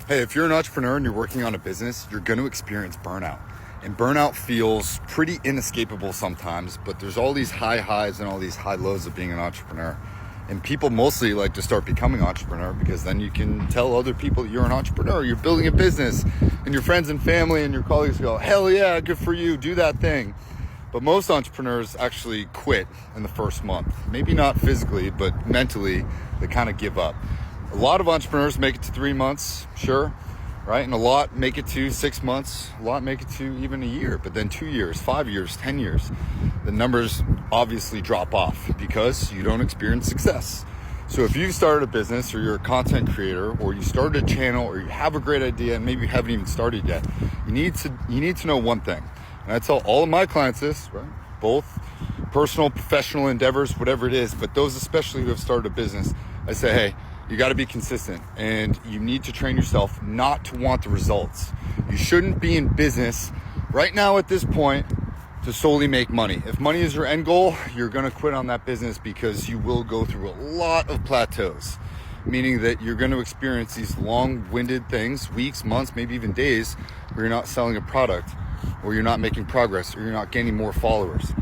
Hey, if you're an entrepreneur and you're working on a business, you're going to experience burnout. And burnout feels pretty inescapable sometimes, but there's all these high highs and all these high lows of being an entrepreneur. And people mostly like to start becoming an entrepreneur because then you can tell other people you're an entrepreneur, you're building a business, and your friends and family and your colleagues go, hell yeah, good for you, do that thing. But most entrepreneurs actually quit in the first month. Maybe not physically, but mentally, they kind of give up. A lot of entrepreneurs make it to 3 months, sure, right? And a lot make it to 6 months, a lot make it to even a year, but then 2 years, 5 years, 10 years. The numbers obviously drop off because you don't experience success. So if you've started a business or you're a content creator or you started a channel or you have a great idea and maybe you haven't even started yet, you need to know one thing. And I tell all of my clients this, right? Both personal, professional endeavors, whatever it is, but those especially who have started a business, I say, hey, you got to be consistent and you need to train yourself not to want the results. You shouldn't be in business right now at this point to solely make money. If money is your end goal, you're going to quit on that business because you will go through a lot of plateaus, meaning that you're going to experience these long-winded things, weeks, months, maybe even days, where you're not selling a product or you're not making progress or you're not gaining more followers.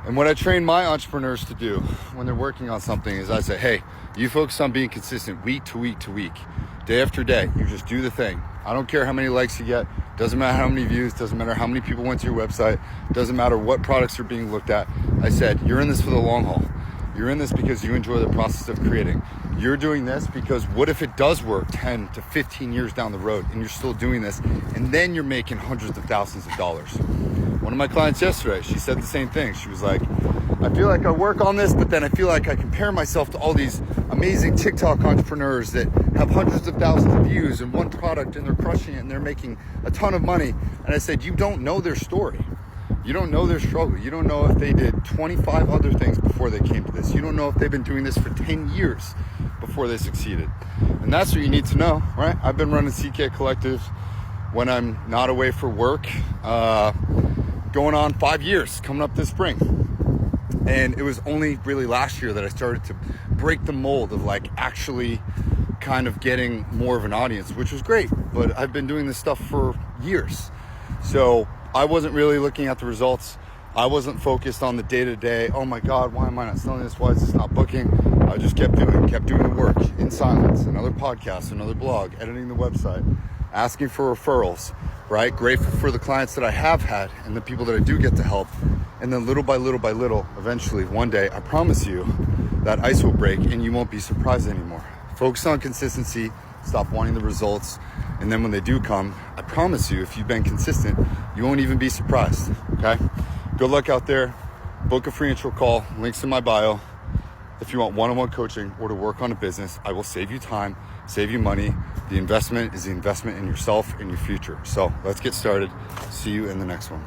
And what I train my entrepreneurs to do when they're working on something is I say, hey, you focus on being consistent week to week to week, day after day. You just do the thing. I don't care how many likes you get. Doesn't matter how many views. Doesn't matter how many people went to your website. Doesn't matter what products are being looked at. I said, you're in this for the long haul. You're in this because you enjoy the process of creating. You're doing this because what if it does work 10 to 15 years down the road and you're still doing this and then you're making hundreds of thousands of dollars? One of my clients yesterday, she said the same thing. She was like, I feel like I work on this, but then I feel like I compare myself to all these amazing TikTok entrepreneurs that have hundreds of thousands of views and one product and they're crushing it and they're making a ton of money. And I said, you don't know their story. You don't know their struggle. You don't know if they did 25 other things before they came to this. You don't know if they've been doing this for 10 years before they succeeded. And that's what you need to know, right? I've been running CK Collective when I'm not away for work, going on 5 years, coming up this spring. And it was only really last year that I started to break the mold of like actually kind of getting more of an audience, which was great. But I've been doing this stuff for years. So I wasn't really looking at the results. I wasn't focused on the day-to-day. Oh my God, why am I not selling this? Why is this not booking? I just kept doing the work in silence. Another podcast, another blog, editing the website, asking for referrals, right? Grateful for the clients that I have had and the people that I do get to help. And then little by little by little, eventually one day, I promise you that ice will break and you won't be surprised anymore. Focus on consistency, stop wanting the results. And then when they do come, I promise you, if you've been consistent, you won't even be surprised, okay? Good luck out there. Book a free intro call, links in my bio. If you want one-on-one coaching or to work on a business, I will save you time, save you money. The investment is the investment in yourself and your future. So let's get started. See you in the next one.